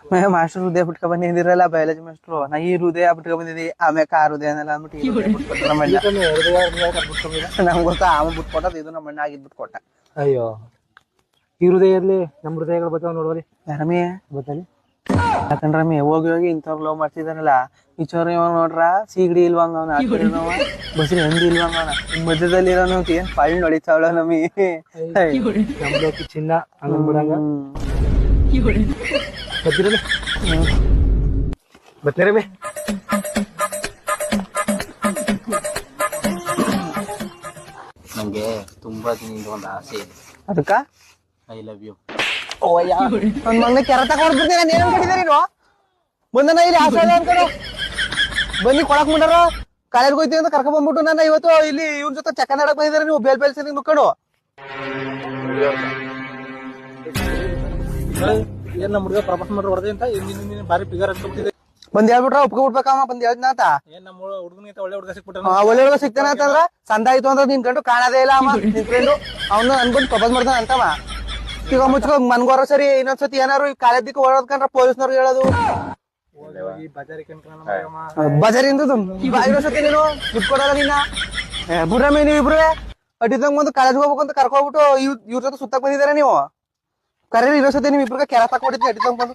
Master ಹೃದಯ ಬಿಟ್ಕೊ ಬಂದಿದಿರಲ್ಲ biology master ನಾ ಈ ಹೃದಯ ಬಿಟ್ಕೊ ಬಂದಿದ್ದಿ ಆಮ್ಯಾಕ ಆ ಹೃದಯ ಅನ್ನಲ್ಲ ಅಂದ್ಬಿಟ್ಟು ನಮ್ಗೆ ಗೊತ್ತಾ ಆಮ ಬಿಟ್ಕೊಟ್ಟದ್ ಇದು ನಮ್ಮ ಅಣ್ಣ ಆಗಿದ್ ಬಿಟ್ಕೊಟ್ಟ. ಅಯ್ಯೋ ಈ ಹೃದಯ ಇರ್ಲಿ ನಮ್ ಹೃದಯಗಳು ಬರ್ತಾವ ನೋಡ್ರಿ ರಮಿ ಗೊತ್ತಲ್ಲಿ ಯಾಕಂದ್ರಮಿ ಹೋಗಿ ಹೋಗಿ ಇಂಥವ್ರು ಲವ್ ಮಾಡ್ತಿದಾರಲ್ಲ ಈಚೋರ್ ಇವ ನೋಡ್ರ ಸೀಗಡಿ ಇಲ್ವಂಗ ಅವನ ಬಸ್ರಿ ಹಂದಿ ಇಲ್ವಂಗ ಅವನ ಮಧ್ಯದಲ್ಲಿ ಇರೋನು ಏನ್ ಪಳ್ಳಿ ಹೊಡಿತಾವಳ ನಮಿ ನಮ್ಲೋಕಿ ಚಿನ್ನ ಹಂಗನ್ ಬಿಡಂಗ ಬರ್ತೀರಲ್ಲ ಬರ್ತೀರಮ್ಮಿ ನಂಗೆ ತುಂಬಾ ದಿನದಿಂದ ಒಂದು ಆಸೆ ಇದೆ. ಅದಕ್ಕ ಐ ಲವ್ ಯು. ನನ್ ಮಗನ ಕೆರ ತಗೊಂಡ್ಬಿಡ್ತೀನಿ ನಾನು ಏನ್ ಮಾಡಿದಾರೆ ನೀನು ಬಂದನ ಇಲ್ಲಿ ಆಸೆ ಅದ ಅನ್ಕೊಂಡು ಬನ್ನಿ ಕೊಳಕ್ ಮುಂಡಾರ ಕಾಲೇಜ್ಗೆ ಹೋಯ್ತೀವಿ ಅಂತ ಕರ್ಕೊಂಡ್ ಬಂದ್ಬಿಟ್ಟು ನನ್ನ ಇವತ್ತು ಇಲ್ಲಿ ಇವ್ರ ಜೊತೆ ಚಕ್ಕ ನಾಡಕ್ ಬಂದಿದ್ದಾರೆ ನೀವು ಬೇಲ್ ಬೇಲ್ ಸೇರಿ ನುಕ್ಕೊಂಡು ಏನ್ ನಮ್ಮ ಹುಡುಗ ಪ್ರಪೋಸ್ ಮಾಡಿ ಹೊಡೆದೆ ಅಂತ ಬಾರಿ ಫಿಗರ್ ಅನ್ಕೊಂಡ್ಬಿಟ್ಟಿದೆ. ಬಂದ್ ಹೇಳ್ಬಿಟ್ರ ಒಪ್ಕೊಬಿಡ್ಬೇಕಮ್ಮ ಬಂದ್ ಹೇಳ್ದನಾತ ಏನ್ ನಮ್ಮ ಹುಡುಗನಿಂತ ಒಳ್ಳೆ ಹುಡುಗ ಸಿಕ್ಬಿಟ್ಟ ಒಳ್ಳೆ ಹುಡುಗ ಸಿಗ್ತಾನ ಅಂತಂದ್ರ ಸಂದ ಆಯ್ತು ಅಂದ್ರೆ ನಿನ್ ಗಂಟು ಕಾಣದೇ ಇಲ್ಲ ಅಮ್ಮ ನಿನ್ ಫ್ರೆಂಡು ಅವ್ನು ಅನ್ಕೊಂಡ್ ಪ್ರಪೋಸ್ ಮಾಡ್ತಾನ ಅಂತವ ಈಗ ಮುಚ್ಕೋ ಮನ್ಗೋರ ಸರಿ ಇನ್ನೊಂದ್ಸತಿ ಏನಾರು ಕಾಲೇಜ್ ದಿಕ್ಕ ಓಡೋದ್ಕಂಡ್ರ ಪೊಲೀಸ್ನವ್ರಿಗೆ ಹೇಳೋದು ಬಜಾರಿಂದ ಇನ್ನೊಂದ್ಸತಿ ನೀನು ದುಡ್ಡು ಕೊಡಲ್ಲ ನಿನ್ನ ಬುಡ್ರಮ್ಮಿ ನೀವ್ ಇಬ್ರು ಅಡ್ಡಿದಂಗ್ ಬಂದು ಕಾಲೇಜ್ ಹೋಗ್ಬೇಕಂತ ಕರ್ಕೊಬಿಟ್ಟು ಇವ್ರ ಜೊತೆ ಸುತ್ತಕ್ ಬಂದಿದಾರೆ ನೀವು ಕರೀರಿ ಇನ್ನೊಂದ್ಸತಿ ನಿಮ್ ಇಬ್ರಿಗೆ ಕೆರ ತಕೊಂಡಿದ್ವಿ ಅಡ್ಡಿದಂಗ್ ಬಂದು